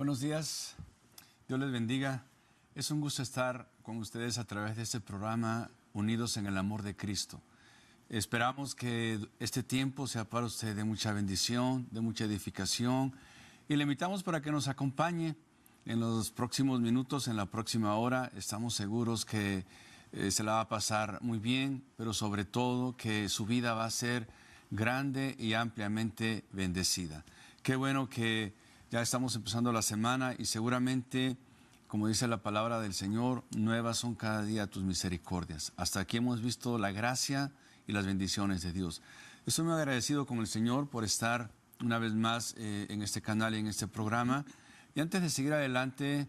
Buenos días, Dios les bendiga. Es un gusto estar con ustedes a través de este programa Unidos en el Amor de Cristo. Esperamos que este tiempo sea para usted de mucha bendición, de mucha edificación, y le invitamos para que nos acompañe en los próximos minutos, en la próxima hora. Estamos seguros que se la va a pasar muy bien, pero sobre todo que su vida va a ser grande y ampliamente bendecida. Qué bueno que ya estamos empezando la semana y seguramente, como dice la palabra del Señor, nuevas son cada día tus misericordias. Hasta aquí hemos visto la gracia y las bendiciones de Dios. Estoy muy agradecido con el Señor por estar una vez más en este canal y en este programa. Y antes de seguir adelante,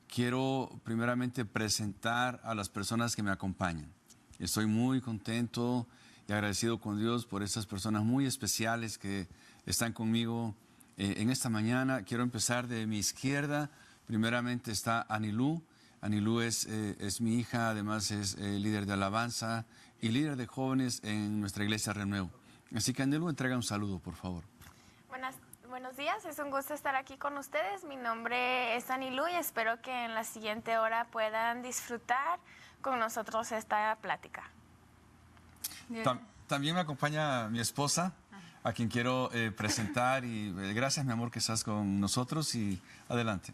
quiero primeramente presentar a las personas que me acompañan. Estoy muy contento y agradecido con Dios por estas personas muy especiales que están conmigo en esta mañana. Quiero empezar de mi izquierda. Primeramente está Anilú. Anilú es mi hija, además es líder de alabanza y líder de jóvenes en nuestra iglesia Renuevo. Así que Anilú, entrega un saludo, por favor. Buenos días, es un gusto estar aquí con ustedes. Mi nombre es Anilú y espero que en la siguiente hora puedan disfrutar con nosotros esta plática. También me acompaña mi esposa, a quien quiero presentar, y gracias, mi amor, que estás con nosotros, y adelante.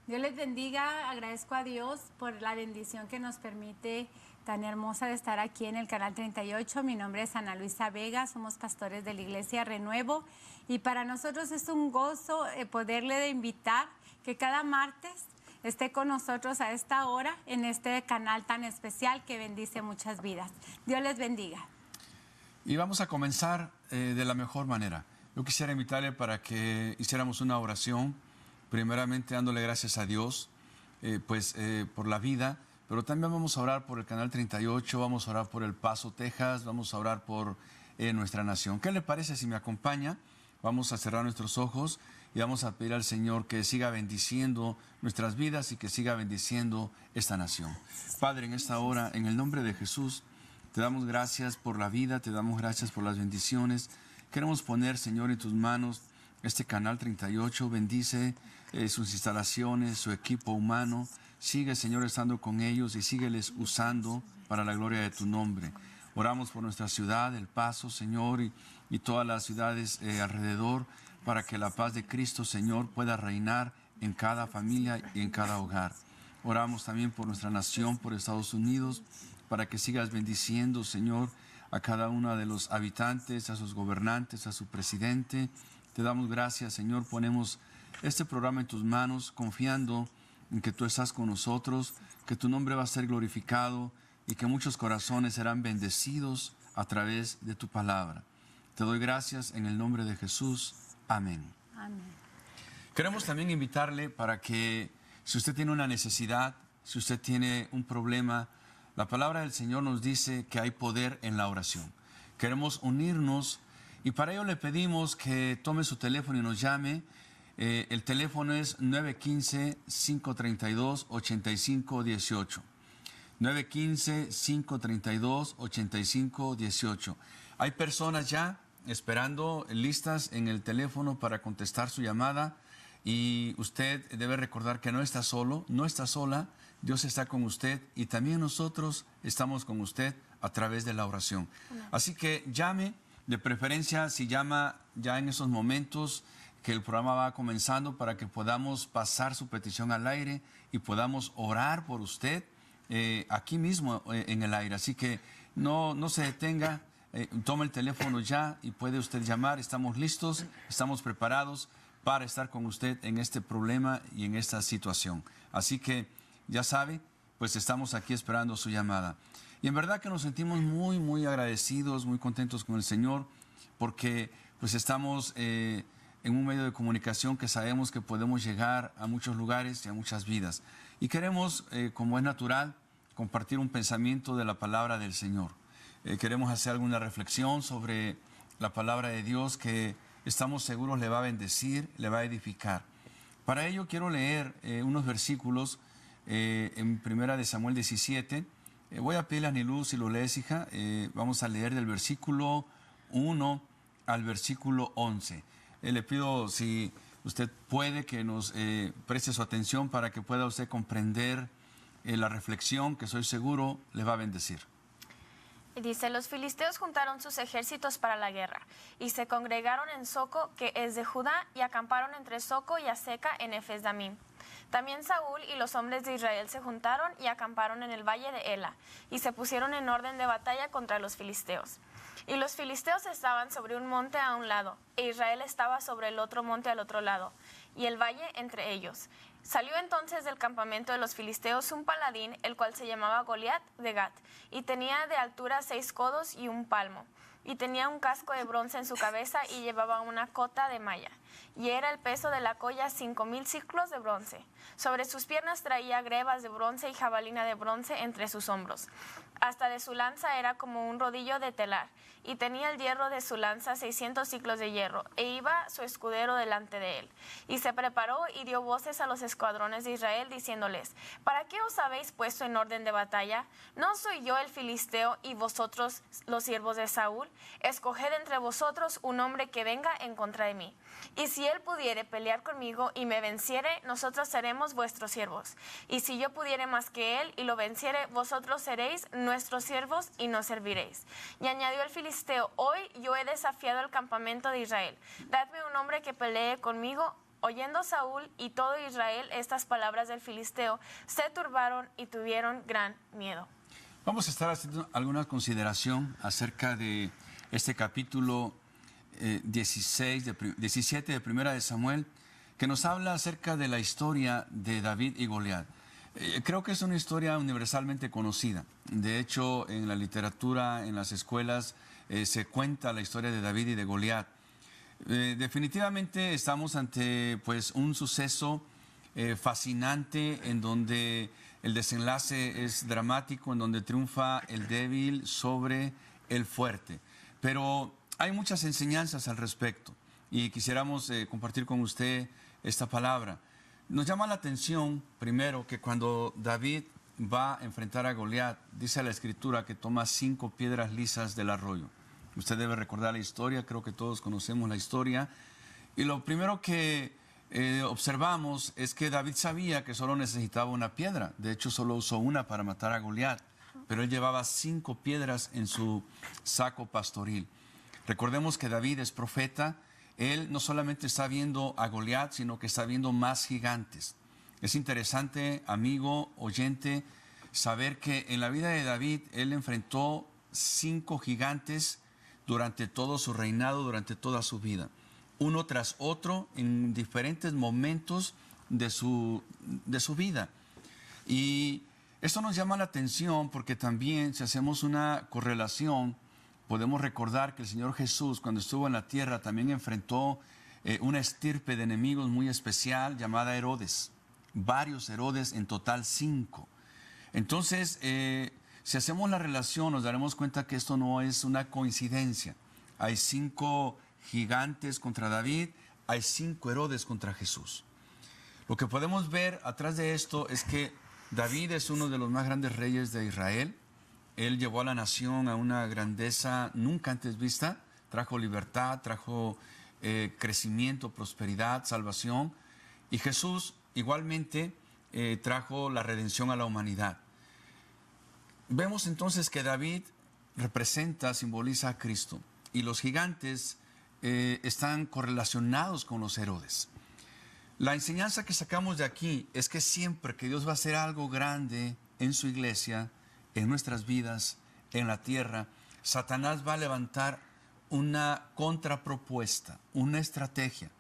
Dios les bendiga, agradezco a Dios por la bendición que nos permite tan hermosa de estar aquí en el Canal 38. Mi nombre es Ana Luisa Vega, somos pastores de la Iglesia Renuevo y para nosotros es un gozo poderle invitar que cada martes esté con nosotros a esta hora en este canal tan especial que bendice muchas vidas. Dios les bendiga. Y vamos a comenzar de la mejor manera. Yo quisiera invitarle para que hiciéramos una oración, primeramente dándole gracias a Dios por la vida, pero también vamos a orar por el Canal 38, vamos a orar por El Paso, Texas, vamos a orar por nuestra nación. ¿Qué le parece si me acompaña? Vamos a cerrar nuestros ojos y vamos a pedir al Señor que siga bendiciendo nuestras vidas y que siga bendiciendo esta nación. Padre, en esta hora, en el nombre de Jesús, te damos gracias por la vida, te damos gracias por las bendiciones. Queremos poner, Señor, en tus manos este Canal 38, bendice sus instalaciones, su equipo humano. Sigue, Señor, estando con ellos y sígueles usando para la gloria de tu nombre. Oramos por nuestra ciudad, El Paso, Señor, y todas las ciudades alrededor, para que la paz de Cristo, Señor, pueda reinar en cada familia y en cada hogar. Oramos también por nuestra nación, por Estados Unidos, para que sigas bendiciendo, Señor, a cada uno de los habitantes, a sus gobernantes, a su presidente. Te damos gracias, Señor. Ponemos este programa en tus manos, confiando en que tú estás con nosotros, que tu nombre va a ser glorificado y que muchos corazones serán bendecidos a través de tu palabra. Te doy gracias en el nombre de Jesús. Amén. Amén. Queremos también invitarle para que, si usted tiene una necesidad, si usted tiene un problema, la palabra del Señor nos dice que hay poder en la oración. Queremos unirnos y para ello le pedimos que tome su teléfono y nos llame. El teléfono es 915-532-8518. 915-532-8518. Hay personas ya esperando, listas en el teléfono para contestar su llamada, y usted debe recordar que no está solo, no está sola. Dios está con usted y también nosotros estamos con usted a través de la oración. Así que llame, de preferencia si llama ya en esos momentos que el programa va comenzando, para que podamos pasar su petición al aire y podamos orar por usted aquí mismo en el aire. Así que no se detenga, tome el teléfono ya y puede usted llamar. Estamos listos, estamos preparados para estar con usted en este problema y en esta situación. Así que ya sabe, pues estamos aquí esperando su llamada. Y en verdad que nos sentimos muy, muy agradecidos, muy contentos con el Señor, porque pues estamos en un medio de comunicación que sabemos que podemos llegar a muchos lugares y a muchas vidas. Y queremos, como es natural, compartir un pensamiento de la palabra del Señor. Queremos hacer alguna reflexión sobre la palabra de Dios que estamos seguros le va a bendecir, le va a edificar. Para ello quiero leer unos versículos en 1 Samuel 17. Voy a pedirle a Anilú si lo lees, hija. Vamos a leer del versículo 1 al versículo 11. Le pido si usted puede que nos preste su atención para que pueda usted comprender la reflexión que soy seguro le va a bendecir. Dice, los filisteos juntaron sus ejércitos para la guerra y se congregaron en Soco, que es de Judá, y acamparon entre Soco y Aseca en Efes-Damim. También Saúl y los hombres de Israel se juntaron y acamparon en el valle de Ela, y se pusieron en orden de batalla contra los filisteos. Y los filisteos estaban sobre un monte a un lado, e Israel estaba sobre el otro monte al otro lado, y el valle entre ellos. Salió entonces del campamento de los filisteos un paladín, el cual se llamaba Goliat de Gat, y tenía de altura 6 codos y 1 palmo, y tenía un casco de bronce en su cabeza y llevaba una cota de malla, y era el peso de la colla 5,000 siclos de bronce. Sobre sus piernas traía grebas de bronce y jabalina de bronce entre sus hombros. Hasta de su lanza era como un rodillo de telar, y tenía el hierro de su lanza 600 siclos de hierro, e iba su escudero delante de él. Y se preparó y dio voces a los escuadrones de Israel, diciéndoles, ¿para qué os habéis puesto en orden de batalla? ¿No soy yo el filisteo y vosotros los siervos de Saúl? Escoged entre vosotros un hombre que venga en contra de mí. Y si él pudiere pelear conmigo y me venciere, nosotros seremos vuestros siervos. Y si yo pudiere más que él y lo venciere, vosotros seréis nuestros siervos y nos serviréis. Y añadió el filisteo, hoy yo he desafiado el campamento de Israel. Dadme un hombre que pelee conmigo. Oyendo Saúl y todo Israel estas palabras del filisteo, se turbaron y tuvieron gran miedo. Vamos a estar haciendo alguna consideración acerca de este capítulo 17 de Primera de Samuel, que nos habla acerca de la historia de David y Goliat. Creo que es una historia universalmente conocida. De hecho, en la literatura, en las escuelas, se cuenta la historia de David y de Goliat. Definitivamente estamos ante pues, un suceso fascinante en donde el desenlace es dramático, en donde triunfa el débil sobre el fuerte. Pero hay muchas enseñanzas al respecto y quisiéramos compartir con usted esta palabra. Nos llama la atención, primero, que cuando David va a enfrentar a Goliat, dice la Escritura que toma 5 piedras lisas del arroyo. Usted debe recordar la historia, creo que todos conocemos la historia. Y lo primero que observamos es que David sabía que solo necesitaba una piedra. De hecho, solo usó una para matar a Goliat. Pero él llevaba 5 piedras en su saco pastoril. Recordemos que David es profeta. Él no solamente está viendo a Goliat, sino que está viendo más gigantes. Es interesante, amigo, oyente, saber que en la vida de David, él enfrentó 5 gigantes durante todo su reinado, durante toda su vida. Uno tras otro en diferentes momentos de su vida. Y esto nos llama la atención porque también, si hacemos una correlación, podemos recordar que el Señor Jesús, cuando estuvo en la tierra, también enfrentó una estirpe de enemigos muy especial llamada Herodes. Varios Herodes, en total 5. Entonces, si hacemos la relación, nos daremos cuenta que esto no es una coincidencia. Hay 5 gigantes contra David, hay 5 Herodes contra Jesús. Lo que podemos ver atrás de esto es que David es uno de los más grandes reyes de Israel. Él llevó a la nación a una grandeza nunca antes vista. Trajo libertad, trajo crecimiento, prosperidad, salvación. Y Jesús igualmente trajo la redención a la humanidad. Vemos entonces que David simboliza a Cristo. Y los gigantes están correlacionados con los Herodes. La enseñanza que sacamos de aquí es que siempre que Dios va a hacer algo grande en su iglesia, en nuestras vidas, en la tierra, Satanás va a levantar una contrapropuesta, una estrategia.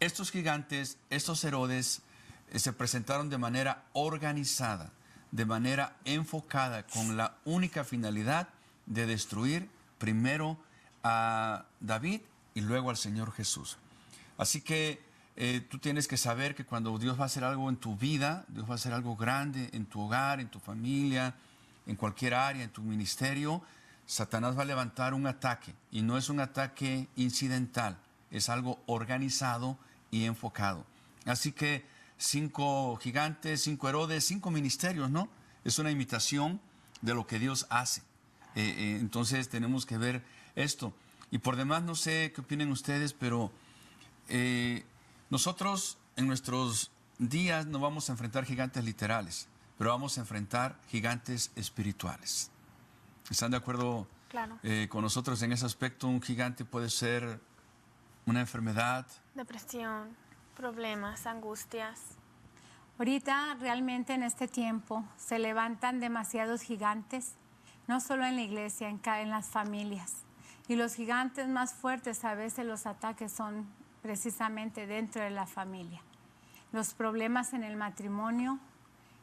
Estos gigantes, estos Herodes, se presentaron de manera organizada, de manera enfocada, con la única finalidad de destruir primero a David y luego al Señor Jesús. Así que tú tienes que saber que cuando Dios va a hacer algo en tu vida, Dios va a hacer algo grande en tu hogar, en tu familia, en cualquier área, en tu ministerio, Satanás va a levantar un ataque. Y no es un ataque incidental, es algo organizado y enfocado. Así que 5 gigantes, 5 Herodes, 5 ministerios, ¿no? Es una imitación de lo que Dios hace. Entonces tenemos que ver esto. Y por demás, no sé qué opinen ustedes, pero Nosotros en nuestros días no vamos a enfrentar gigantes literales, pero vamos a enfrentar gigantes espirituales. ¿Están de acuerdo Claro. con nosotros en ese aspecto? Un gigante puede ser una enfermedad. Depresión, problemas, angustias. Ahorita realmente en este tiempo se levantan demasiados gigantes, no solo en la iglesia, en las familias. Y los gigantes más fuertes a veces los ataques son precisamente dentro de la familia. Los problemas en el matrimonio,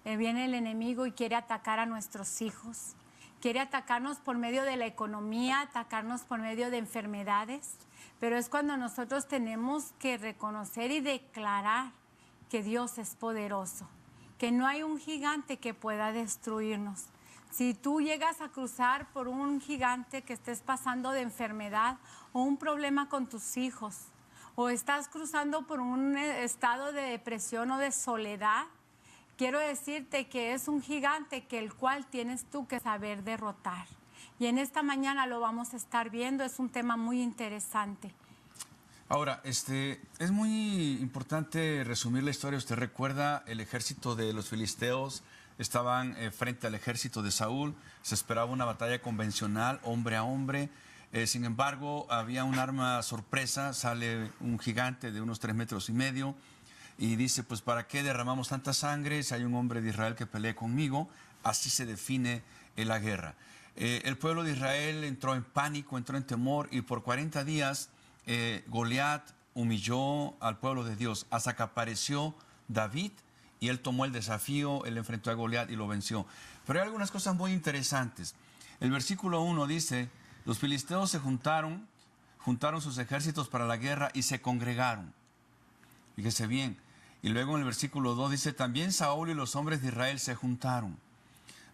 viene el enemigo y quiere atacar a nuestros hijos. Quiere atacarnos por medio de la economía, atacarnos por medio de enfermedades. Pero es cuando nosotros tenemos que reconocer y declarar que Dios es poderoso, que no hay un gigante que pueda destruirnos. Si tú llegas a cruzar por un gigante que estés pasando de enfermedad o un problema con tus hijos, o estás cruzando por un estado de depresión o de soledad, quiero decirte que es un gigante que el cual tienes tú que saber derrotar. Y en esta mañana lo vamos a estar viendo, es un tema muy interesante. Ahora, es muy importante resumir la historia. Usted recuerda, el ejército de los filisteos estaban frente al ejército de Saúl. Se esperaba una batalla convencional, hombre a hombre. Sin embargo, había un arma sorpresa. Sale un gigante de unos 3,5 metros y dice, pues, ¿para qué derramamos tanta sangre si hay un hombre de Israel que pelee conmigo? Así se define la guerra. El pueblo de Israel entró en pánico, entró en temor, y por 40 días Goliat humilló al pueblo de Dios hasta que apareció David y él tomó el desafío, él enfrentó a Goliat y lo venció. Pero hay algunas cosas muy interesantes. El versículo 1 dice, los filisteos se juntaron sus ejércitos para la guerra y se congregaron. Fíjese bien. Y luego en el versículo 2 dice, también Saúl y los hombres de Israel se juntaron.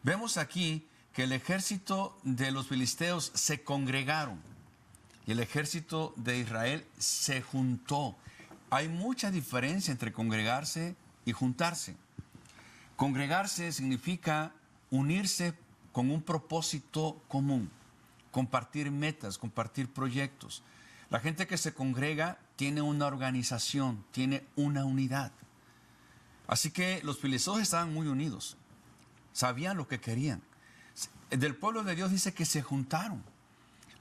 Vemos aquí que el ejército de los filisteos se congregaron y el ejército de Israel se juntó. Hay mucha diferencia entre congregarse y juntarse. Congregarse significa unirse con un propósito común, compartir metas, compartir proyectos. La gente que se congrega tiene una organización, tiene una unidad. Así que los filisteos estaban muy unidos, sabían lo que querían. Del pueblo de Dios dice que se juntaron.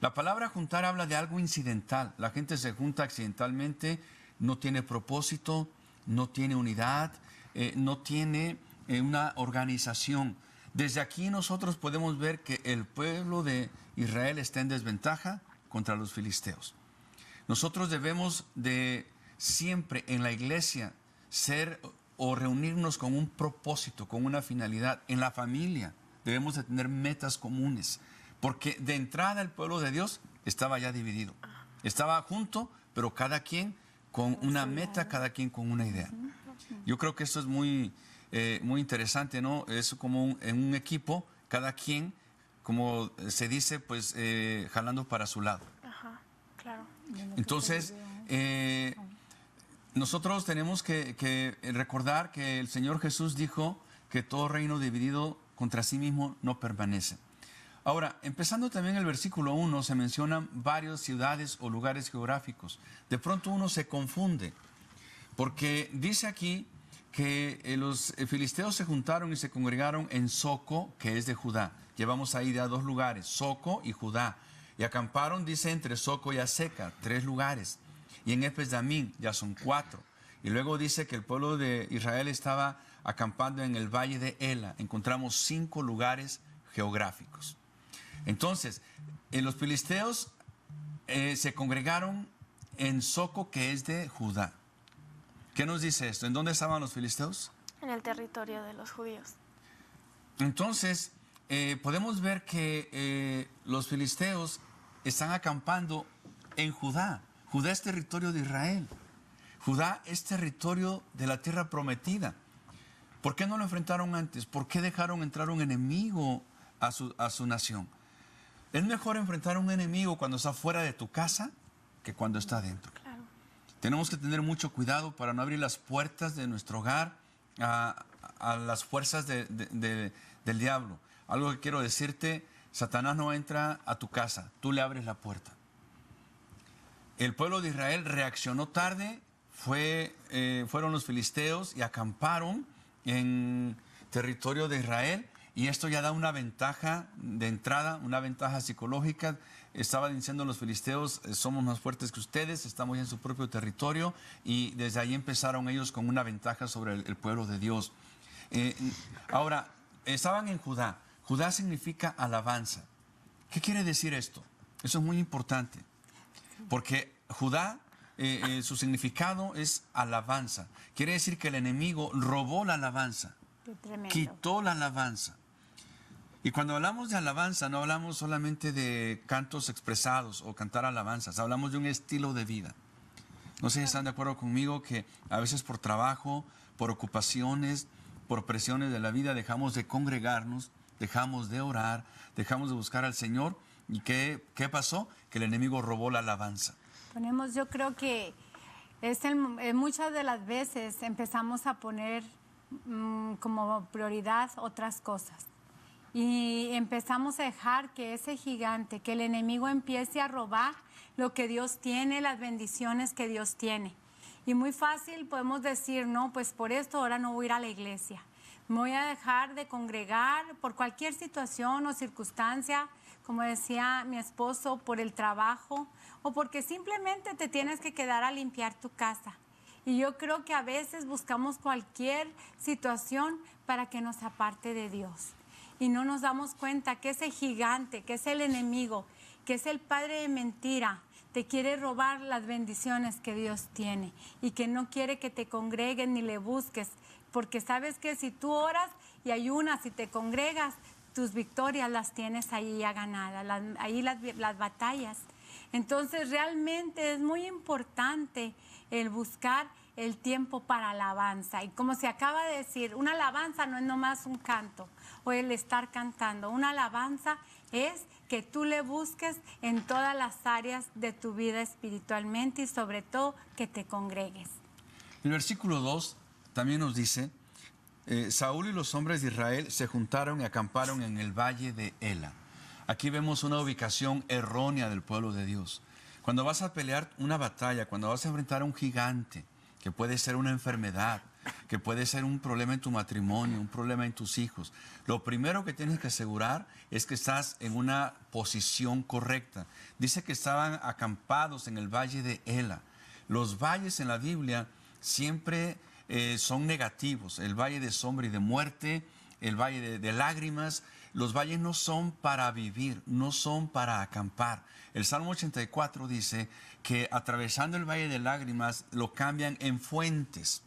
La palabra juntar habla de algo incidental. La gente se junta accidentalmente, no tiene propósito, no tiene unidad, no tiene una organización. Desde aquí nosotros podemos ver que el pueblo de Israel está en desventaja contra los filisteos. Nosotros debemos de siempre en la iglesia ser o reunirnos con un propósito, con una finalidad. En la familia debemos de tener metas comunes, porque de entrada el pueblo de Dios estaba ya dividido. Estaba junto, pero cada quien con una meta, cada quien con una idea. Yo creo que esto es muy interesante, ¿no? Es como en un equipo, cada quien, como se dice, pues jalando para su lado. Ajá, claro. Entonces, nosotros tenemos que recordar que el Señor Jesús dijo que todo reino dividido contra sí mismo no permanece. Ahora, empezando también el versículo 1, se mencionan varias ciudades o lugares geográficos. De pronto uno se confunde, porque dice aquí que los filisteos se juntaron y se congregaron en Soco, que es de Judá. Llevamos ahí ya 2 lugares, Soco y Judá. Y acamparon, dice, entre Soco y Aseca, 3 lugares. Y en Efes-Damim ya son 4. Y luego dice que el pueblo de Israel estaba acampando en el valle de Ela. Encontramos 5 lugares geográficos. Entonces, los filisteos se congregaron en Soco, que es de Judá. ¿Qué nos dice esto? ¿En dónde estaban los filisteos? En el territorio de los judíos. Entonces, podemos ver que los filisteos están acampando en Judá. Judá es territorio de Israel. Judá es territorio de la tierra prometida. ¿Por qué no lo enfrentaron antes? ¿Por qué dejaron entrar un enemigo a su nación? Es mejor enfrentar a un enemigo cuando está fuera de tu casa que cuando está dentro. Claro. Tenemos que tener mucho cuidado para no abrir las puertas de nuestro hogar a las fuerzas del diablo. Algo que quiero decirte, Satanás no entra a tu casa, tú le abres la puerta. El pueblo de Israel reaccionó tarde fueron los filisteos y acamparon en territorio de Israel, y esto ya da una ventaja de entrada, una ventaja psicológica. Estaban diciendo los filisteos, somos más fuertes que ustedes, estamos en su propio territorio, y desde ahí empezaron ellos con una ventaja sobre el pueblo de Dios. Ahora, estaban en Judá. Judá significa alabanza. ¿Qué quiere decir esto? Eso es muy importante, porque Judá, su significado es alabanza. Quiere decir que el enemigo robó la alabanza, quitó la alabanza. Y cuando hablamos de alabanza, no hablamos solamente de cantos expresados o cantar alabanzas, hablamos de un estilo de vida. No sé si están de acuerdo conmigo que a veces por trabajo, por ocupaciones, por presiones de la vida, dejamos de congregarnos, dejamos de orar, dejamos de buscar al Señor. ¿Y qué pasó? Que el enemigo robó la alabanza. Yo creo que muchas de las veces empezamos a poner como prioridad otras cosas. Y empezamos a dejar que ese gigante, que el enemigo empiece a robar lo que Dios tiene, las bendiciones que Dios tiene. Y muy fácil podemos decir, no, pues por esto ahora no voy a ir a la iglesia. Me voy a dejar de congregar por cualquier situación o circunstancia, como decía mi esposo, por el trabajo o porque simplemente te tienes que quedar a limpiar tu casa. Y yo creo que a veces buscamos cualquier situación para que nos aparte de Dios. Y no nos damos cuenta que ese gigante, que es el enemigo, que es el padre de mentira, te quiere robar las bendiciones que Dios tiene y que no quiere que te congregues ni le busques, porque sabes que si tú oras y ayunas y te congregas, tus victorias las tienes ahí ya ganadas, ahí las batallas. Entonces realmente es muy importante el buscar el tiempo para alabanza. Y como se acaba de decir, una alabanza no es nomás un canto o el estar cantando. Una alabanza es que tú le busques en todas las áreas de tu vida espiritualmente y sobre todo que te congregues. El versículo 2 también nos dice, Saúl y los hombres de Israel se juntaron y acamparon en el valle de Ela. Aquí vemos una ubicación errónea del pueblo de Dios. Cuando vas a pelear una batalla, cuando vas a enfrentar a un gigante, que puede ser una enfermedad, que puede ser un problema en tu matrimonio, un problema en tus hijos, lo primero que tienes que asegurar es que estás en una posición correcta. Dice que estaban acampados en el valle de Ela. Los valles en la Biblia siempre son negativos. El valle de sombra y de muerte, el valle de lágrimas. Los valles no son para vivir, no son para acampar. El Salmo 84 dice que atravesando el valle de lágrimas lo cambian en fuentes.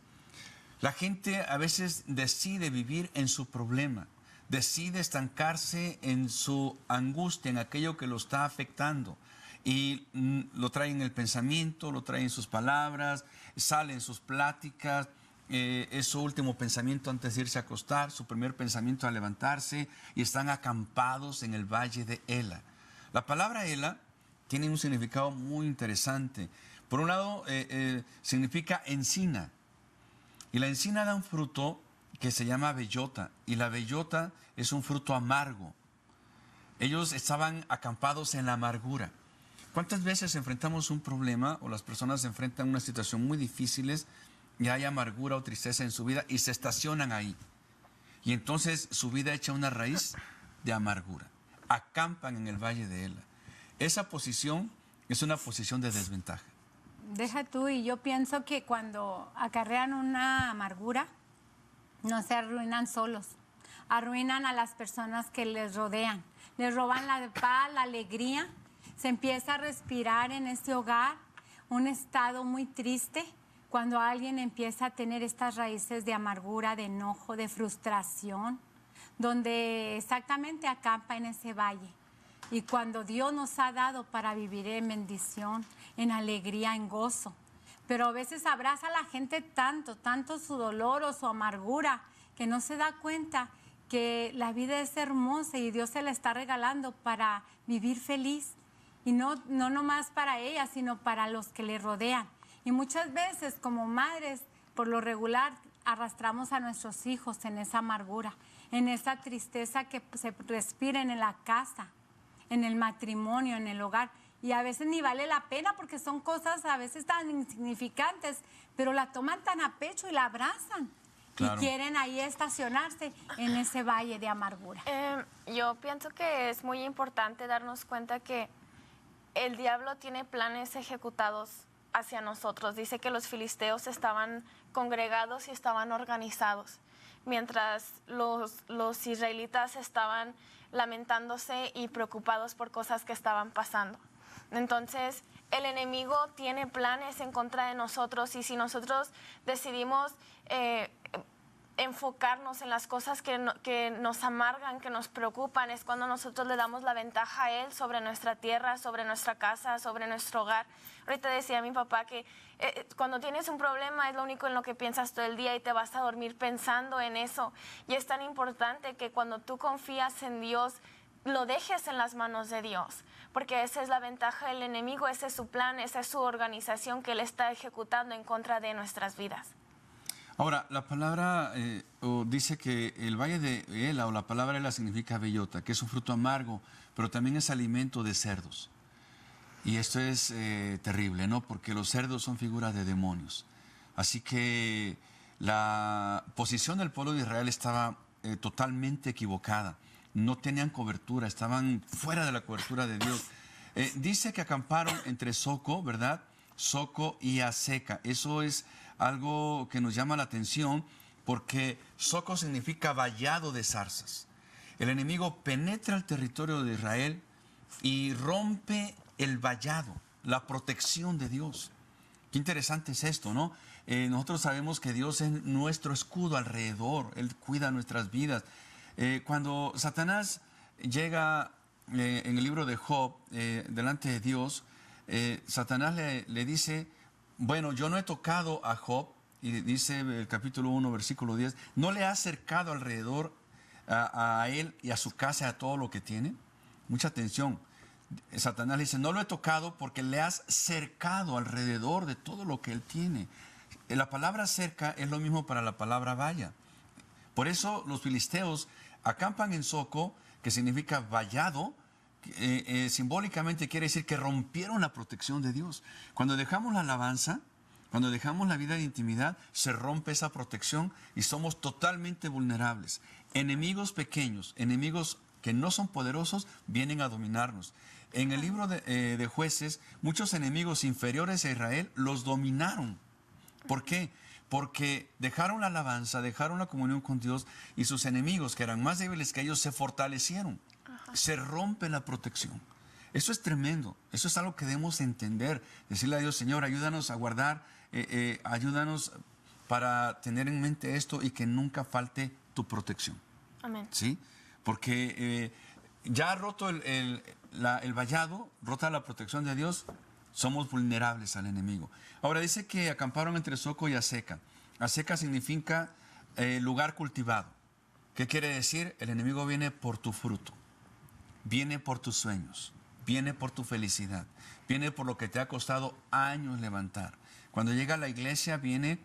La gente a veces decide vivir en su problema, decide estancarse en su angustia, en aquello que lo está afectando. Y lo trae en el pensamiento, lo trae en sus palabras, sale en sus pláticas. Es su último pensamiento antes de irse a acostar, su primer pensamiento al levantarse, y están acampados en el valle de Ela. La palabra Ela tiene un significado muy interesante. Por un lado, significa encina, y la encina da un fruto que se llama bellota, y la bellota es un fruto amargo. Ellos estaban acampados en la amargura. ¿Cuántas veces enfrentamos un problema o las personas se enfrentan a una situación muy difíciles y hay amargura o tristeza en su vida y se estacionan ahí? Y entonces su vida echa una raíz de amargura. Acampan en el valle de Ela. Esa posición es una posición de desventaja. Deja tú, y yo pienso que cuando acarrean una amargura, no se arruinan solos, arruinan a las personas que les rodean, les roban la paz, la alegría, se empieza a respirar en este hogar un estado muy triste cuando alguien empieza a tener estas raíces de amargura, de enojo, de frustración, donde exactamente acampa en ese valle. Y cuando Dios nos ha dado para vivir en bendición, en alegría, en gozo. Pero a veces abraza a la gente tanto su dolor o su amargura, que no se da cuenta que la vida es hermosa y Dios se la está regalando para vivir feliz. Y no nomás para ella, sino para los que le rodean. Y muchas veces como madres, por lo regular, arrastramos a nuestros hijos en esa amargura, en esa tristeza que se respira en la casa, en el matrimonio, en el hogar. y a veces ni vale la pena porque son cosas a veces tan insignificantes, pero la toman tan a pecho y la abrazan. Claro. Y quieren ahí estacionarse en ese valle de amargura. Yo pienso que es muy importante darnos cuenta que el diablo tiene planes ejecutados hacia nosotros. Dice que los filisteos estaban congregados y estaban organizados, mientras los israelitas estaban lamentándose y preocupados por cosas que estaban pasando. Entonces, el enemigo tiene planes en contra de nosotros, y si nosotros decidimos enfocarnos en las cosas que nos amargan, que nos preocupan, es cuando nosotros le damos la ventaja a él sobre nuestra tierra, sobre nuestra casa, sobre nuestro hogar. Ahorita decía mi papá que cuando tienes un problema es lo único en lo que piensas todo el día y te vas a dormir pensando en eso. Y es tan importante que cuando tú confías en Dios, lo dejes en las manos de Dios, porque esa es la ventaja del enemigo, ese es su plan, esa es su organización que él está ejecutando en contra de nuestras vidas. Ahora, la palabra dice que el valle de Ela, o la palabra Ela, significa bellota, que es un fruto amargo, pero también es alimento de cerdos. Y esto es terrible, ¿no? Porque los cerdos son figuras de demonios. Así que la posición del pueblo de Israel estaba totalmente equivocada. No tenían cobertura, estaban fuera de la cobertura de Dios. Dice que acamparon entre Soco, ¿verdad? Soco y Azeca. Eso es algo que nos llama la atención, porque Soco significa vallado de zarzas. El enemigo penetra el territorio de Israel y rompe el vallado, la protección de Dios. Qué interesante es esto, ¿no? Nosotros sabemos que Dios es nuestro escudo alrededor, Él cuida nuestras vidas. Cuando Satanás llega en el libro de Job delante de Dios, Satanás le dice: bueno, yo no he tocado a Job, y dice el capítulo 1, versículo 10, ¿no le ha acercado alrededor a él y a su casa, a todo lo que tiene? Mucha atención. Satanás le dice: no lo he tocado porque le has cercado alrededor de todo lo que él tiene. La palabra cerca es lo mismo para la palabra valla. Por eso los filisteos acampan en Soco, que significa vallado. Simbólicamente quiere decir que rompieron la protección de Dios. Cuando dejamos la alabanza, cuando dejamos la vida de intimidad, se rompe esa protección y somos totalmente vulnerables. Enemigos pequeños, enemigos que no son poderosos, vienen a dominarnos. En el libro de Jueces, muchos enemigos inferiores a Israel los dominaron. ¿Por qué? Porque dejaron la alabanza, dejaron la comunión con Dios, y sus enemigos, que eran más débiles que ellos, se fortalecieron. Se rompe la protección. Eso es tremendo. Eso es algo que debemos entender. Decirle a Dios: Señor, ayúdanos a guardar, ayúdanos para tener en mente esto y que nunca falte tu protección. Amén. ¿Sí? Porque ya roto el vallado, rota la protección de Dios, somos vulnerables al enemigo. Ahora dice que acamparon entre Soco y Azeca. Azeca significa lugar cultivado. ¿Qué quiere decir? El enemigo viene por tu fruto. Viene por tus sueños, viene por tu felicidad, viene por lo que te ha costado años levantar. Cuando llega a la iglesia, viene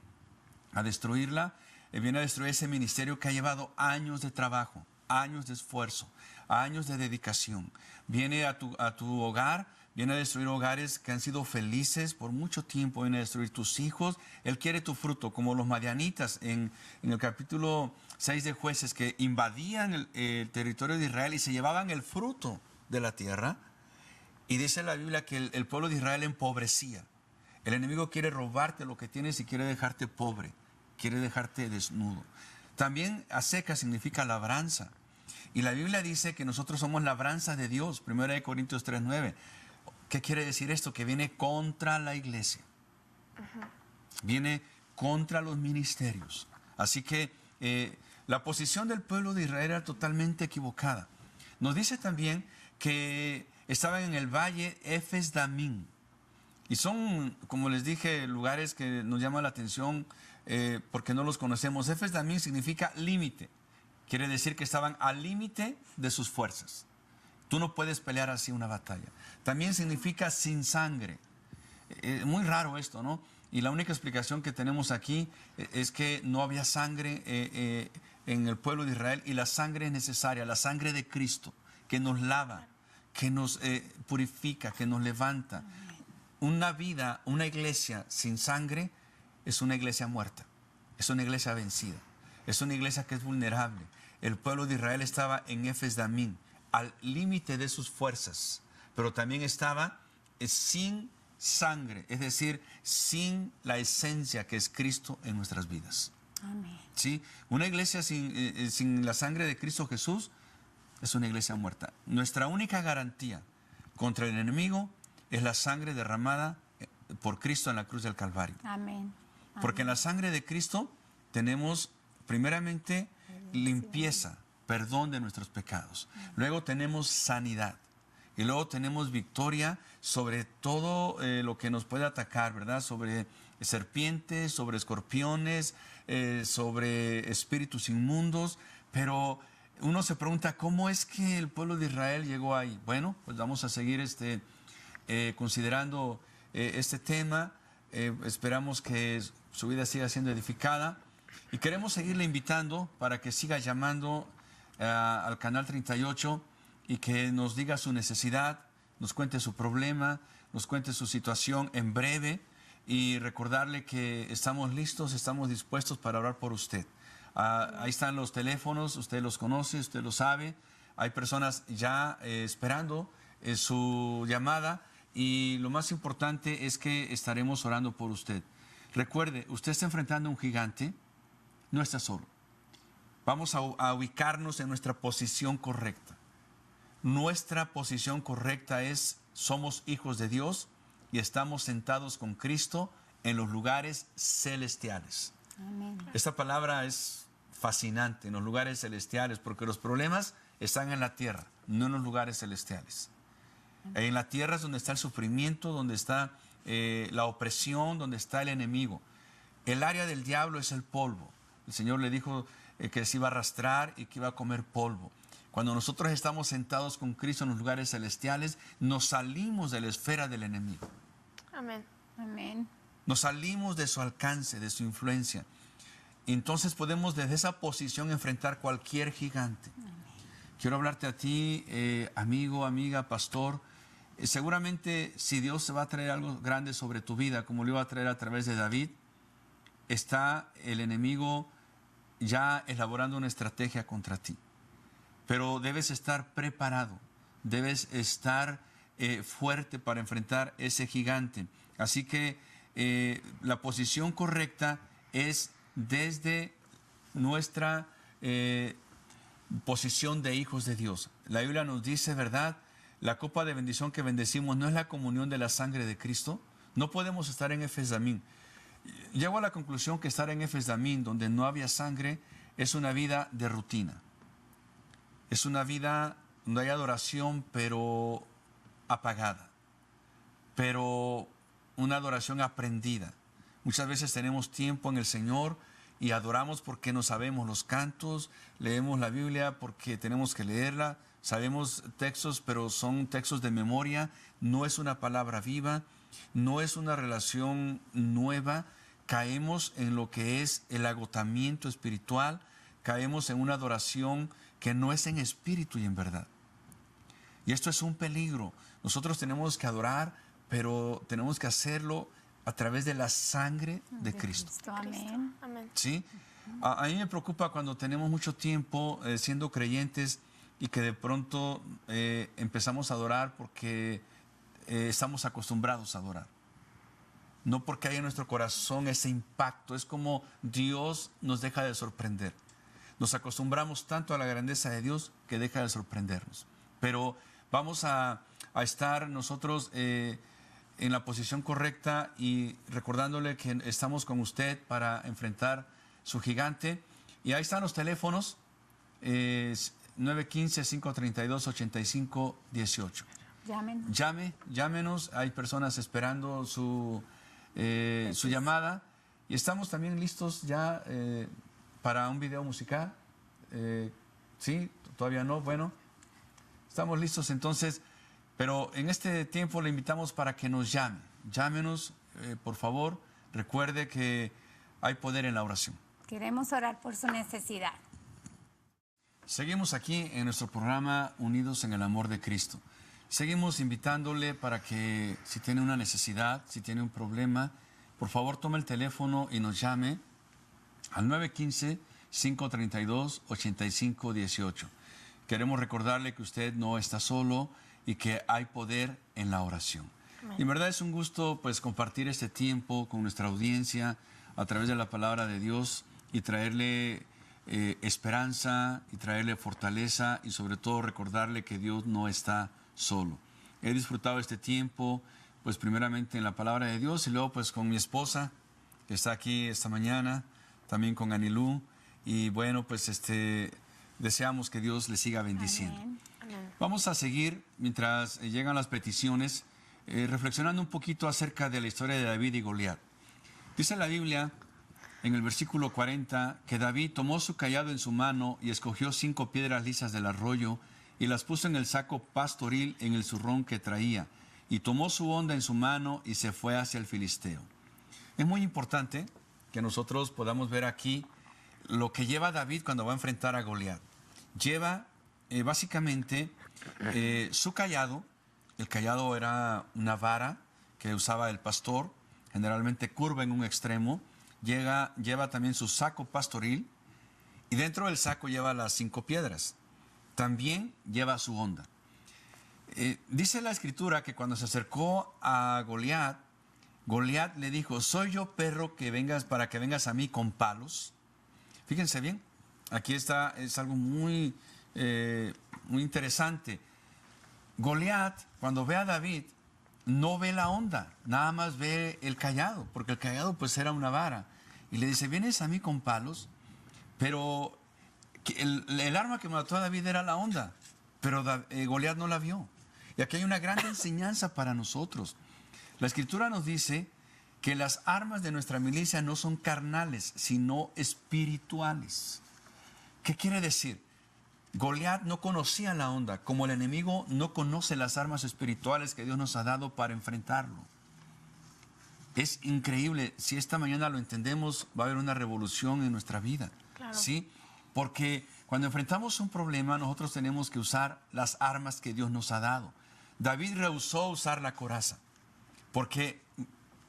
a destruirla, viene a destruir ese ministerio que ha llevado años de trabajo, años de esfuerzo, años de dedicación. Viene a tu hogar, viene a destruir hogares que han sido felices por mucho tiempo, viene a destruir tus hijos. Él quiere tu fruto, como los madianitas en el capítulo 6 de Jueces, que invadían el territorio de Israel y se llevaban el fruto de la tierra. Y dice la Biblia que el pueblo de Israel empobrecía. El enemigo quiere robarte lo que tienes y quiere dejarte pobre, quiere dejarte desnudo. También Azeca significa labranza. Y la Biblia dice que nosotros somos labranza de Dios, 1 Corintios 3:9. ¿Qué quiere decir esto? Que viene contra la iglesia. Viene contra los ministerios. Así que la posición del pueblo de Israel era totalmente equivocada. Nos dice también que estaban en el valle Efes Damim. Y son, como les dije, lugares que nos llaman la atención porque no los conocemos. Efes Damim significa límite. Quiere decir que estaban al límite de sus fuerzas. Tú no puedes pelear así una batalla. También significa sin sangre. Muy raro esto, ¿no? Y la única explicación que tenemos aquí es que no había sangre en el pueblo de Israel, y la sangre es necesaria, la sangre de Cristo, que nos lava, que nos purifica, que nos levanta. Una vida, una iglesia sin sangre es una iglesia muerta, es una iglesia vencida, es una iglesia que es vulnerable. El pueblo de Israel estaba en Efes Damim, al límite de sus fuerzas, pero también estaba sin sangre, es decir, sin la esencia que es Cristo en nuestras vidas. Amén. ¿Sí? Una iglesia sin la sangre de Cristo Jesús es una iglesia muerta. Nuestra única garantía contra el enemigo es la sangre derramada por Cristo en la cruz del Calvario. Amén. Porque en la sangre de Cristo tenemos primeramente limpieza, perdón de nuestros pecados. Luego tenemos sanidad. Y luego tenemos victoria sobre todo lo que nos puede atacar, ¿verdad? Sobre serpientes, sobre escorpiones, sobre espíritus inmundos. Pero uno se pregunta, ¿cómo es que el pueblo de Israel llegó ahí? Bueno, pues vamos a seguir considerando este tema. Esperamos que su vida siga siendo edificada. Y queremos seguirle invitando para que siga llamando al Canal 38 y que nos diga su necesidad, nos cuente su problema, nos cuente su situación en breve y recordarle que estamos listos, estamos dispuestos para orar por usted. Ahí están los teléfonos, usted los conoce, usted lo sabe. Hay personas ya esperando su llamada y lo más importante es que estaremos orando por usted. Recuerde, usted está enfrentando a un gigante, no está solo. Vamos a ubicarnos en nuestra posición correcta. Nuestra posición correcta es, somos hijos de Dios y estamos sentados con Cristo en los lugares celestiales. Amén. Esta palabra es fascinante, en los lugares celestiales, porque los problemas están en la tierra, no en los lugares celestiales. En la tierra es donde está el sufrimiento, donde está la opresión, donde está el enemigo. El área del diablo es el polvo. El Señor le dijo que se iba a arrastrar y que iba a comer polvo. Cuando nosotros estamos sentados con Cristo en los lugares celestiales, nos salimos de la esfera del enemigo. Amén. Amén. Nos salimos de su alcance, de su influencia. Entonces podemos desde esa posición enfrentar cualquier gigante. Quiero hablarte a ti, amigo, amiga, pastor. Seguramente si Dios se va a traer algo grande sobre tu vida, como lo iba a traer a través de David, está el enemigo ya elaborando una estrategia contra ti. Pero debes estar preparado, debes estar fuerte para enfrentar ese gigante. Así que la posición correcta es desde nuestra posición de hijos de Dios. La Biblia nos dice, ¿verdad? La copa de bendición que bendecimos no es la comunión de la sangre de Cristo. No podemos estar en Efes Damim. Llego a la conclusión que estar en Efes Damim, donde no había sangre, es una vida de rutina. Es una vida donde hay adoración, pero apagada. Pero una adoración aprendida. Muchas veces tenemos tiempo en el Señor y adoramos porque no sabemos los cantos, leemos la Biblia porque tenemos que leerla, sabemos textos, pero son textos de memoria, no es una palabra viva, no es una relación nueva. Caemos en lo que es el agotamiento espiritual, caemos en una adoración que no es en espíritu y en verdad. Y esto es un peligro. Nosotros tenemos que adorar, pero tenemos que hacerlo a través de la sangre de Cristo. Amén. Amén. ¿Sí? A mí me preocupa cuando tenemos mucho tiempo siendo creyentes y que de pronto empezamos a adorar porque estamos acostumbrados a adorar. No porque hay en nuestro corazón ese impacto. Es como Dios nos deja de sorprender. Nos acostumbramos tanto a la grandeza de Dios que deja de sorprendernos. Pero vamos a estar nosotros en la posición correcta y recordándole que estamos con usted para enfrentar su gigante. Y ahí están los teléfonos, 915-532-8518. Llámenos, hay personas esperando su llamada. Y estamos también listos ya para un video musical. ¿Sí? ¿Todavía no? Bueno, estamos listos entonces. Pero en este tiempo le invitamos para que nos llame. Llámenos, por favor. Recuerde que hay poder en la oración. Queremos orar por su necesidad. Seguimos aquí en nuestro programa Unidos en el Amor de Cristo. Seguimos invitándole para que si tiene una necesidad, si tiene un problema, por favor tome el teléfono y nos llame al 915-532-8518. Queremos recordarle que usted no está solo y que hay poder en la oración. Y en verdad es un gusto pues compartir este tiempo con nuestra audiencia a través de la palabra de Dios y traerle esperanza y traerle fortaleza y sobre todo recordarle que Dios no está solo. He disfrutado este tiempo pues primeramente en la palabra de Dios y luego pues con mi esposa que está aquí esta mañana, también con Anilú y bueno pues deseamos que Dios le siga bendiciendo. Amén. Vamos a seguir mientras llegan las peticiones reflexionando un poquito acerca de la historia de David y Goliat. Dice la Biblia en el versículo 40 que David tomó su cayado en su mano y escogió 5 piedras lisas del arroyo y las puso en el saco pastoril en el zurrón que traía y tomó su honda en su mano y se fue hacia el filisteo. Es muy importante que nosotros podamos ver aquí lo que lleva David cuando va a enfrentar a Goliat. Lleva básicamente su cayado. El cayado era una vara que usaba el pastor, generalmente curva en un extremo. Lleva también su saco pastoril y dentro del saco lleva las 5 piedras. También lleva su honda. Dice la escritura que cuando se acercó a Goliat, Goliat le dijo, ¿soy yo perro para que vengas a mí con palos? Fíjense bien, aquí es algo muy interesante. Goliat, cuando ve a David, no ve la honda, nada más ve el cayado, porque el cayado pues era una vara. Y le dice, ¿vienes a mí con palos? Pero el arma que mató a David era la honda, pero Goliat no la vio. Y aquí hay una gran enseñanza para nosotros. La Escritura nos dice que las armas de nuestra milicia no son carnales, sino espirituales. ¿Qué quiere decir? Goliat no conocía la honda, como el enemigo no conoce las armas espirituales que Dios nos ha dado para enfrentarlo. Es increíble, si esta mañana lo entendemos, va a haber una revolución en nuestra vida. Claro. ¿Sí? Porque cuando enfrentamos un problema, nosotros tenemos que usar las armas que Dios nos ha dado. David rehusó usar la coraza, porque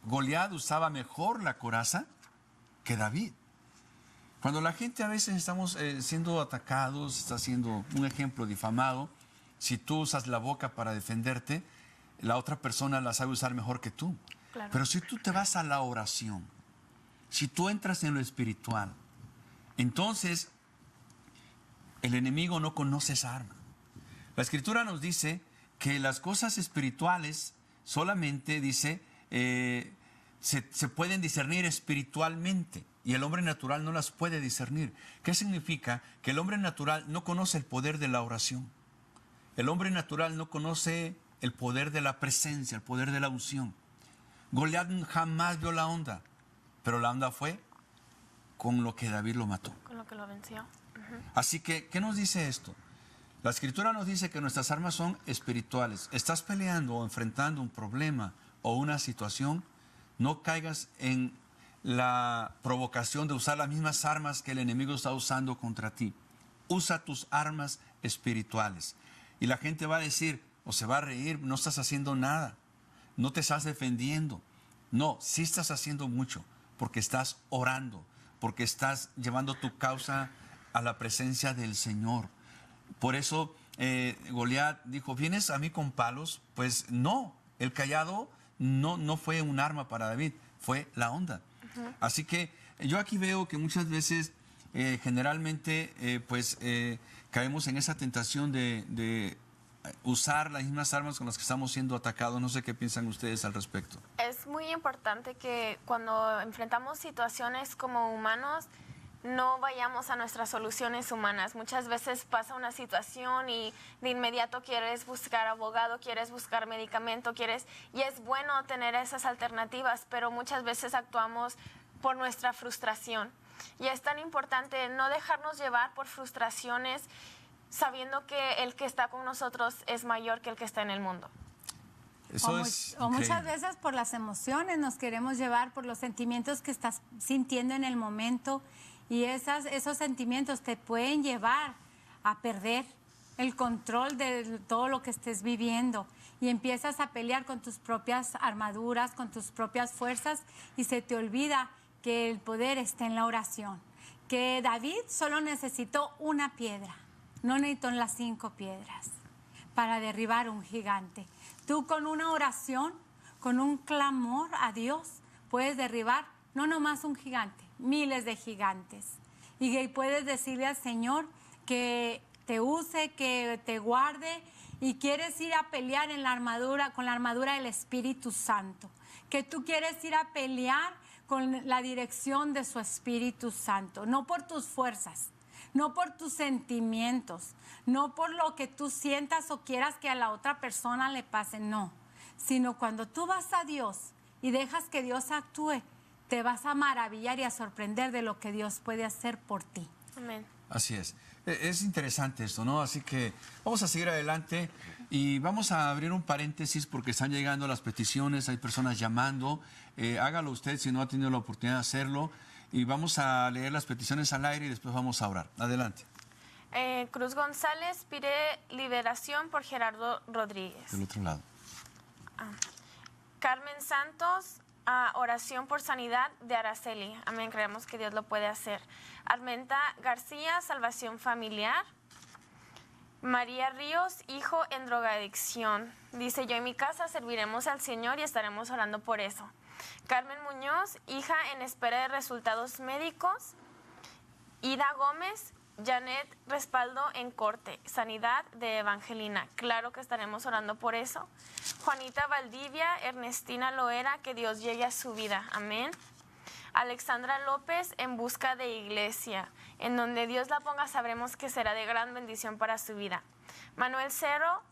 Goliat usaba mejor la coraza que David. Cuando la gente a veces estamos siendo atacados, está siendo un ejemplo difamado, si tú usas la boca para defenderte, la otra persona la sabe usar mejor que tú. Claro. Pero si tú te vas a la oración, si tú entras en lo espiritual, entonces el enemigo no conoce esa arma. La Escritura nos dice que las cosas espirituales solamente, dice, se pueden discernir espiritualmente. Y el hombre natural no las puede discernir. ¿Qué significa? Que el hombre natural no conoce el poder de la oración. El hombre natural no conoce el poder de la presencia, el poder de la unción. Goliat jamás vio la honda, pero la honda fue con lo que David lo mató. Con lo que lo venció. Así que, ¿qué nos dice esto? La Escritura nos dice que nuestras armas son espirituales. Estás peleando o enfrentando un problema o una situación, no caigas en la provocación de usar las mismas armas que el enemigo está usando contra ti. Usa tus armas espirituales. Y la gente va a decir, o se va a reír, no estás haciendo nada, no te estás defendiendo. No, sí estás haciendo mucho, porque estás orando, porque estás llevando tu causa a la presencia del Señor. Por eso Goliat dijo, ¿vienes a mí con palos? Pues no, el cayado no fue un arma para David, fue la honda. Así que yo aquí veo que muchas veces generalmente caemos en esa tentación de usar las mismas armas con las que estamos siendo atacados. No sé qué piensan ustedes al respecto. Es muy importante que cuando enfrentamos situaciones como humanos, no vayamos a nuestras soluciones humanas. Muchas veces pasa una situación y de inmediato quieres buscar abogado, quieres buscar medicamento, y es bueno tener esas alternativas, pero muchas veces actuamos por nuestra frustración. Y es tan importante no dejarnos llevar por frustraciones, sabiendo que el que está con nosotros es mayor que el que está en el mundo. Eso es o muchas increíble. veces por las emociones nos queremos llevar, por los sentimientos que estás sintiendo en el momento, y esos sentimientos te pueden llevar a perder el control de todo lo que estés viviendo y empiezas a pelear con tus propias armaduras, con tus propias fuerzas y se te olvida que el poder está en la oración. Que David solo necesitó una piedra, no necesitó las 5 piedras para derribar un gigante. Tú con una oración, con un clamor a Dios, puedes derribar no nomás un gigante, miles de gigantes. Y puedes decirle al Señor que te use, que te guarde, y quieres ir a pelear en la armadura, con la armadura del Espíritu Santo. Que tú quieres ir a pelear con la dirección de su Espíritu Santo, no por tus fuerzas, no por tus sentimientos, no por lo que tú sientas o quieras que a la otra persona le pase, no. Sino cuando tú vas a Dios y dejas que Dios actúe, te vas a maravillar y a sorprender de lo que Dios puede hacer por ti. Amén. Así es. Es interesante esto, ¿no? Así que vamos a seguir adelante y vamos a abrir un paréntesis porque están llegando las peticiones, hay personas llamando. Hágalo usted si no ha tenido la oportunidad de hacerlo. Y vamos a leer las peticiones al aire y después vamos a orar. Adelante. Cruz González pide liberación por Gerardo Rodríguez. Del otro lado. Carmen Santos, oración por sanidad de Araceli. Amén, creemos que Dios lo puede hacer. Armenta García, salvación familiar. María Ríos, hijo en drogadicción. Dice, yo en mi casa serviremos al Señor y estaremos orando por eso. Carmen Muñoz, hija en espera de resultados médicos. Ida Gómez, Janet, respaldo en corte, sanidad de Evangelina. Claro que estaremos orando por eso. Juanita Valdivia, Ernestina Loera, que Dios llegue a su vida. Amén. Alexandra López, en busca de iglesia. En donde Dios la ponga, sabremos que será de gran bendición para su vida. Manuel Cerro,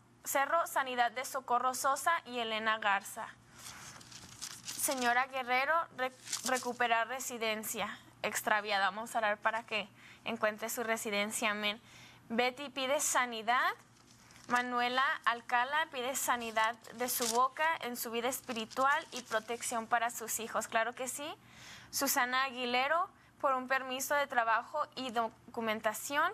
sanidad de Socorro Sosa y Elena Garza. Señora Guerrero, recuperar residencia extraviada. Vamos a orar para que encuentre su residencia. Amén. Betty pide sanidad. Manuela Alcala pide sanidad de su boca en su vida espiritual y protección para sus hijos. Claro que sí. Susana Aguilero, por un permiso de trabajo y documentación.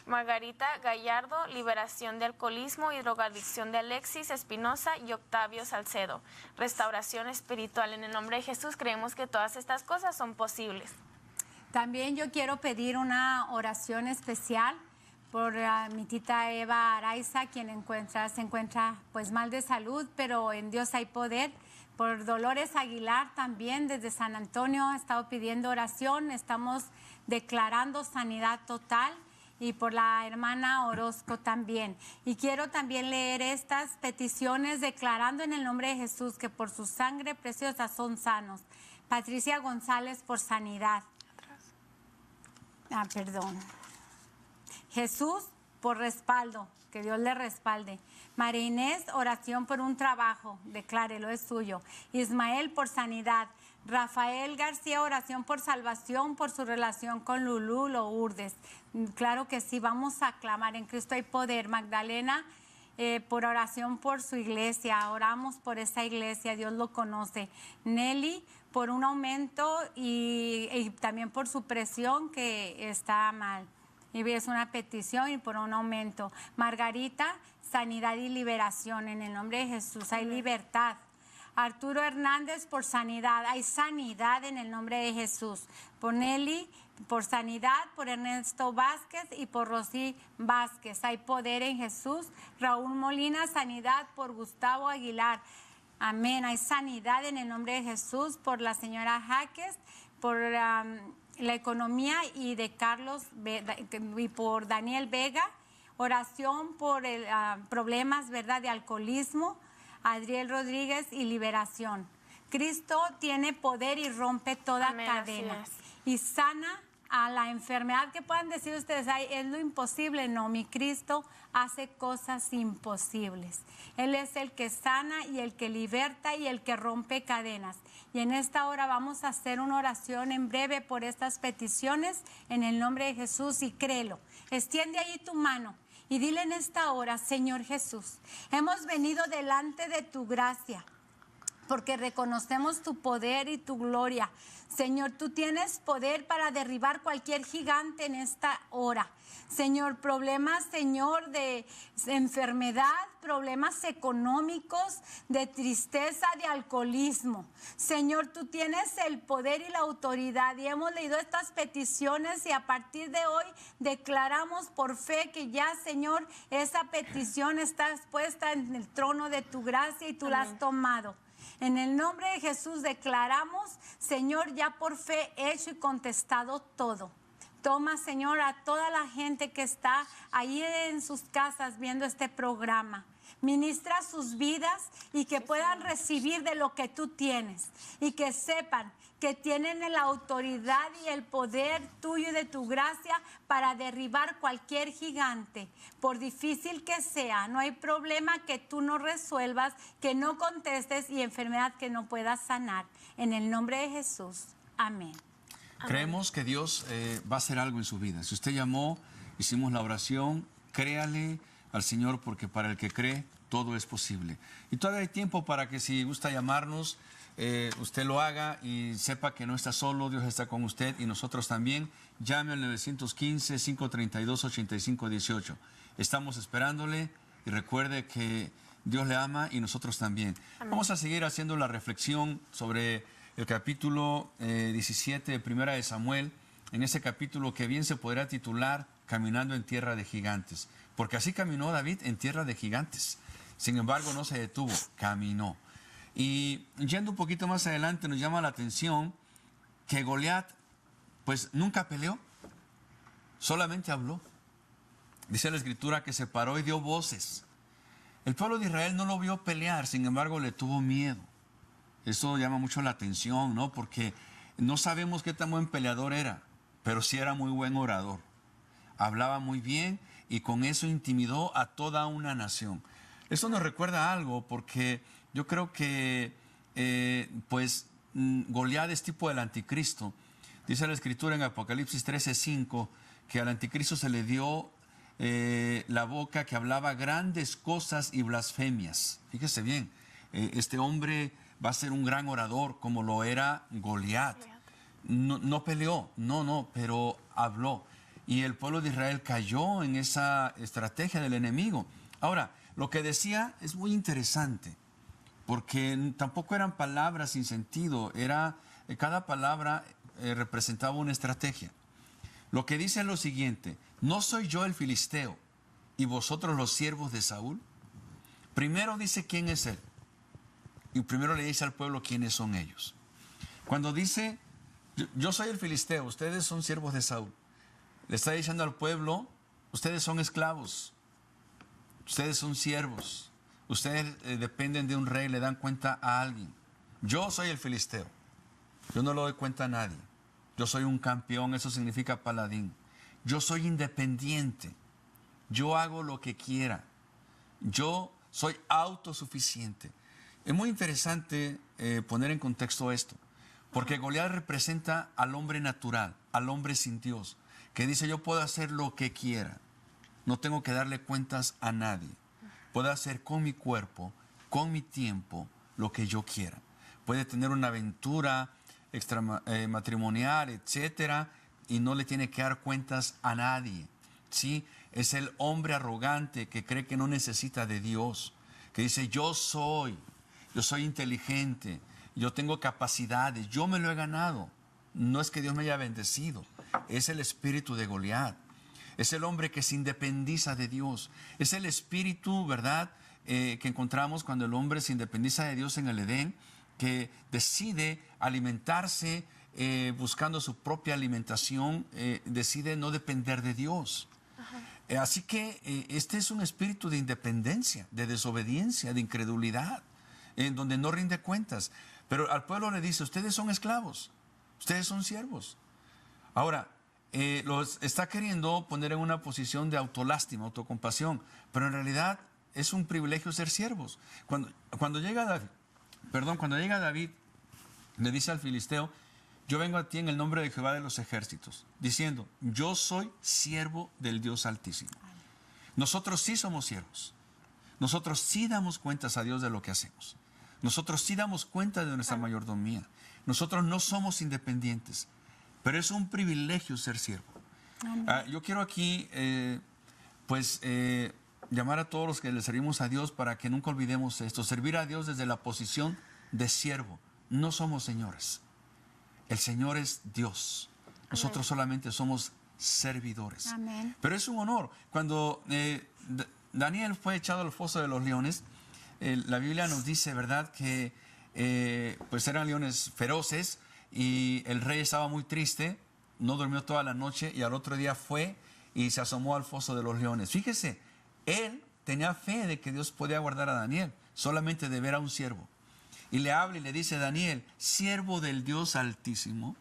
Margarita Gallardo, liberación de alcoholismo y drogadicción de Alexis Espinosa y Octavio Salcedo. Restauración espiritual. En el nombre de Jesús creemos que todas estas cosas son posibles. También yo quiero pedir una oración especial por mi tita Eva Araiza, quien se encuentra pues mal de salud, pero en Dios hay poder. Por Dolores Aguilar también desde San Antonio ha estado pidiendo oración, estamos declarando sanidad total. Y por la hermana Orozco también. Y quiero también leer estas peticiones declarando en el nombre de Jesús que por su sangre preciosa son sanos. Patricia González por sanidad. Jesús por respaldo, que Dios le respalde. María Inés, oración por un trabajo, declárelo, es suyo. Ismael por sanidad. Rafael García, oración por salvación, por su relación con Lulú Lourdes. Claro que sí, vamos a clamar, en Cristo hay poder. Magdalena, por oración por su iglesia, oramos por esa iglesia, Dios lo conoce. Nelly, por un aumento y también por su presión que está mal. Y es una petición y por un aumento. Margarita, sanidad y liberación, en el nombre de Jesús hay libertad. Arturo Hernández por sanidad, hay sanidad en el nombre de Jesús. Por Nelly, por sanidad, por Ernesto Vázquez y por Rosy Vázquez, hay poder en Jesús. Raúl Molina, sanidad por Gustavo Aguilar, amén, hay sanidad en el nombre de Jesús. Por la señora Jaques, por la economía y de Carlos y por Daniel Vega, oración por problemas, ¿verdad?, de alcoholismo. Adriel Rodríguez y liberación. Cristo tiene poder y rompe toda cadena y sana a la enfermedad que puedan decir ustedes, ay, es lo imposible. No, mi Cristo hace cosas imposibles. Él es el que sana y el que liberta y el que rompe cadenas. Y en esta hora vamos a hacer una oración en breve por estas peticiones en el nombre de Jesús y créelo. Extiende ahí tu mano. Y dile en esta hora, Señor Jesús, hemos venido delante de tu gracia porque reconocemos tu poder y tu gloria. Señor, tú tienes poder para derribar cualquier gigante en esta hora. Señor, problemas, Señor, de enfermedad, problemas económicos, de tristeza, de alcoholismo. Señor, tú tienes el poder y la autoridad y hemos leído estas peticiones y a partir de hoy declaramos por fe que ya, Señor, esa petición está puesta en el trono de tu gracia y tú la has tomado. En el nombre de Jesús declaramos, Señor, ya por fe hecho y contestado todo. Toma, Señor, a toda la gente que está ahí en sus casas viendo este programa. Ministra sus vidas y que puedan recibir de lo que tú tienes. Y que sepan que tienen la autoridad y el poder tuyo y de tu gracia para derribar cualquier gigante. Por difícil que sea, no hay problema que tú no resuelvas, que no contestes y enfermedad que no puedas sanar. En el nombre de Jesús. Amén. Creemos que Dios va a hacer algo en su vida. Si usted llamó, hicimos la oración, créale al Señor porque para el que cree todo es posible. Y todavía hay tiempo para que si gusta llamarnos, usted lo haga y sepa que no está solo, Dios está con usted y nosotros también. Llame al 915-532-8518. Estamos esperándole y recuerde que Dios le ama y nosotros también. Amén. Vamos a seguir haciendo la reflexión sobre el capítulo 17 de Primera de Samuel, en ese capítulo que bien se podrá titular Caminando en tierra de gigantes, porque así caminó David en tierra de gigantes. Sin embargo, no se detuvo, caminó. Y yendo un poquito más adelante nos llama la atención que Goliat pues nunca peleó, solamente habló. Dice la Escritura que se paró y dio voces. El pueblo de Israel no lo vio pelear, sin embargo le tuvo miedo. Eso llama mucho la atención, ¿no? Porque no sabemos qué tan buen peleador era, pero sí era muy buen orador. Hablaba muy bien y con eso intimidó a toda una nación. Eso nos recuerda algo, porque yo creo que Goliat es tipo del anticristo. Dice la Escritura en Apocalipsis 13:5 que al anticristo se le dio la boca que hablaba grandes cosas y blasfemias. Fíjese bien, este hombre va a ser un gran orador como lo era Goliat. No peleó, pero habló. Y el pueblo de Israel cayó en esa estrategia del enemigo. Ahora, lo que decía es muy interesante, porque tampoco eran palabras sin sentido, cada palabra representaba una estrategia. Lo que dice es lo siguiente: ¿no soy yo el filisteo y vosotros los siervos de Saúl? Primero dice quién es él. Y primero le dice al pueblo quiénes son ellos. Cuando dice, yo soy el filisteo, ustedes son siervos de Saúl, le está diciendo al pueblo, ustedes son esclavos, ustedes son siervos, ustedes dependen de un rey, le dan cuenta a alguien. Yo soy el filisteo, yo no le doy cuenta a nadie. Yo soy un campeón, eso significa paladín. Yo soy independiente, yo hago lo que quiera, yo soy autosuficiente. Es muy interesante poner en contexto esto, porque Goliat representa al hombre natural, al hombre sin Dios, que dice yo puedo hacer lo que quiera, no tengo que darle cuentas a nadie, puedo hacer con mi cuerpo, con mi tiempo, lo que yo quiera. Puede tener una aventura extramatrimonial, etcétera, y no le tiene que dar cuentas a nadie, ¿sí? Es el hombre arrogante que cree que no necesita de Dios, que dice yo soy inteligente, yo tengo capacidades, yo me lo he ganado. No es que Dios me haya bendecido, es el espíritu de Goliat. Es el hombre que se independiza de Dios. Es el espíritu, ¿verdad?, que encontramos cuando el hombre se independiza de Dios en el Edén, que decide alimentarse buscando su propia alimentación, decide no depender de Dios. Así que este es un espíritu de independencia, de desobediencia, de incredulidad, en donde no rinde cuentas. Pero al pueblo le dice, ustedes son esclavos, ustedes son siervos. Ahora, los está queriendo poner en una posición de autolástima, autocompasión, pero en realidad es un privilegio ser siervos. Cuando llega David, le dice al filisteo, yo vengo a ti en el nombre de Jehová de los ejércitos, diciendo, yo soy siervo del Dios Altísimo. Nosotros sí somos siervos. Nosotros sí damos cuentas a Dios de lo que hacemos. Nosotros sí damos cuenta de nuestra mayordomía. Nosotros no somos independientes, pero es un privilegio ser siervo. Yo quiero aquí, llamar a todos los que le servimos a Dios para que nunca olvidemos esto. Servir a Dios desde la posición de siervo. No somos señores. El Señor es Dios. Nosotros solamente somos servidores. Amén. Pero es un honor. Cuando Daniel fue echado al foso de los leones, la Biblia nos dice, ¿verdad?, que pues eran leones feroces y el rey estaba muy triste, no durmió toda la noche y al otro día fue y se asomó al foso de los leones. Fíjese, él tenía fe de que Dios podía guardar a Daniel, solamente de ver a un siervo. Y le habla y le dice, Daniel, siervo del Dios Altísimo.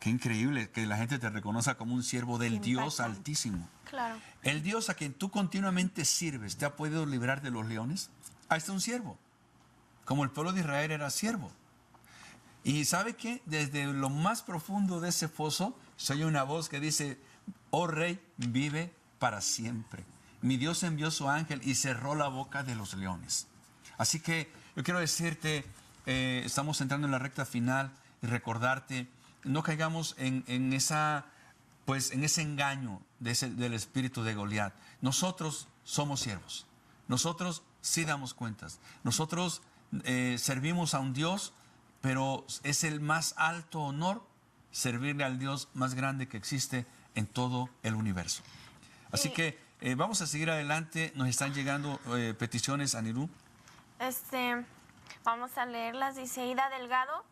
Qué increíble que la gente te reconozca como un siervo del Dios Altísimo. Claro. El Dios a quien tú continuamente sirves, ¿te ha podido librar de los leones? Ahí está un siervo. Como el pueblo de Israel era siervo. Y ¿sabe qué? Desde lo más profundo de ese foso se oye una voz que dice, oh Rey, vive para siempre. Mi Dios envió su ángel y cerró la boca de los leones. Así que yo quiero decirte, estamos entrando en la recta final y recordarte, no caigamos en ese engaño del espíritu de Goliat. Nosotros somos siervos. Nosotros sí damos cuentas. Nosotros servimos a un Dios, pero es el más alto honor servirle al Dios más grande que existe en todo el universo. Así que vamos a seguir adelante. Nos están llegando peticiones, Anirú. Vamos a leerlas. Dice Ida Delgado,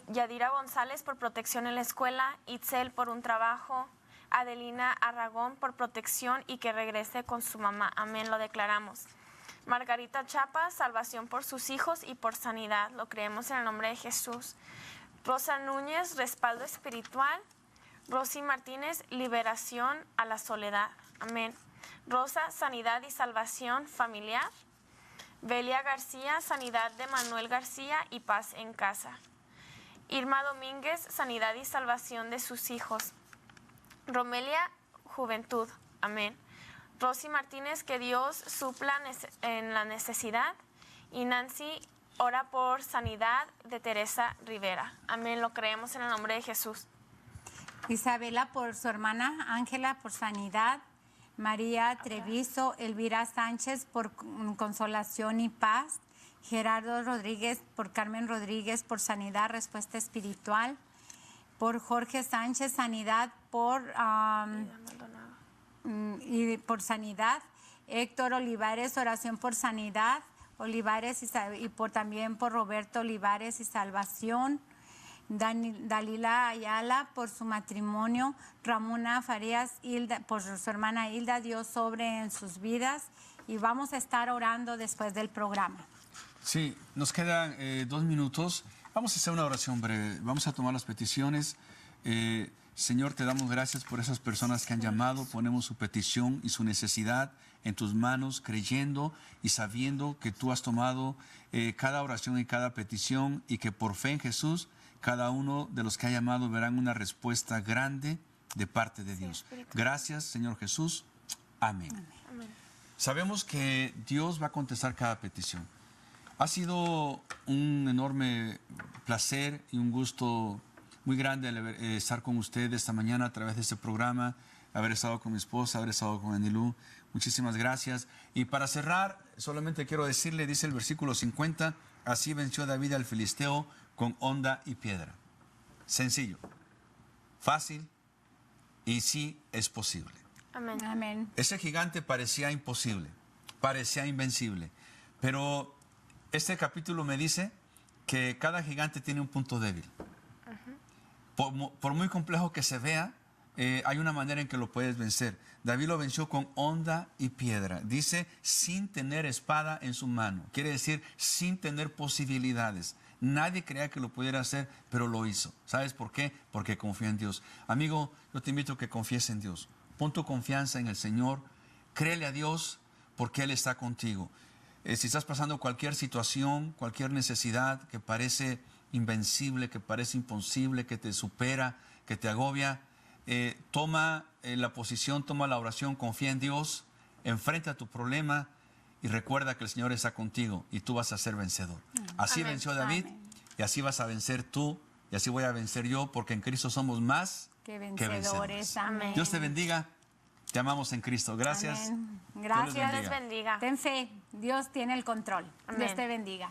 Yadira González por protección en la escuela, Itzel por un trabajo, Adelina Aragón por protección y que regrese con su mamá. Amén, lo declaramos. Margarita Chapa, salvación por sus hijos y por sanidad. Lo creemos en el nombre de Jesús. Rosa Núñez, respaldo espiritual. Rosy Martínez, liberación a la soledad. Amén. Rosa, sanidad y salvación familiar. Belia García, sanidad de Manuel García y paz en casa. Irma Domínguez, sanidad y salvación de sus hijos. Romelia, juventud. Amén. Rosy Martínez, que Dios supla en la necesidad. Y Nancy, ora por sanidad de Teresa Rivera. Amén, lo creemos en el nombre de Jesús. Isabela por su hermana Ángela por sanidad. María Treviso, Elvira Sánchez por consolación y paz. Gerardo Rodríguez por Carmen Rodríguez por sanidad, respuesta espiritual. Por Jorge Sánchez, sanidad y por sanidad. Héctor Olivares, oración por sanidad. Olivares y también por Roberto Olivares y salvación. Dalila Ayala por su matrimonio. Ramona Farías Hilda, por su hermana Hilda, Dios sobre en sus vidas. Y vamos a estar orando después del programa. Sí, nos quedan 2 minutos. Vamos a hacer una oración breve. Vamos a tomar las peticiones. Señor, te damos gracias por esas personas que han llamado. Ponemos su petición y su necesidad en tus manos, creyendo y sabiendo que tú has tomado cada oración y cada petición y que por fe en Jesús, cada uno de los que ha llamado verán una respuesta grande de parte de Dios. Gracias, Señor Jesús. Amén. Amén. Sabemos que Dios va a contestar cada petición. Ha sido un enorme placer y un gusto muy grande estar con usted esta mañana a través de este programa, haber estado con mi esposa, haber estado con Anilú. Muchísimas gracias. Y para cerrar, solamente quiero decirle, dice el versículo 50, así venció David al filisteo con honda y piedra. Sencillo, fácil y sí es posible. Amén. Amén. Ese gigante parecía imposible, parecía invencible, pero este capítulo me dice que cada gigante tiene un punto débil. Por muy complejo que se vea, hay una manera en que lo puedes vencer. David lo venció con honda y piedra. Dice, sin tener espada en su mano. Quiere decir, sin tener posibilidades. Nadie creía que lo pudiera hacer, pero lo hizo. ¿Sabes por qué? Porque confió en Dios. Amigo, yo te invito a que confíes en Dios. Pon tu confianza en el Señor. Créele a Dios porque Él está contigo. Si estás pasando cualquier situación, cualquier necesidad que parece invencible, que parece imposible, que te supera, que te agobia, toma la posición, toma la oración, confía en Dios, enfrenta tu problema y recuerda que el Señor está contigo y tú vas a ser vencedor. Así Amén. venció David y así vas a vencer tú y así voy a vencer yo, porque en Cristo somos más Que que vencedores. Amén. Dios te bendiga. Te amamos en Cristo. Gracias. Amén. Dios les Gracias. Dios les bendiga. Ten fe. Dios tiene el control. Amén. Dios te bendiga.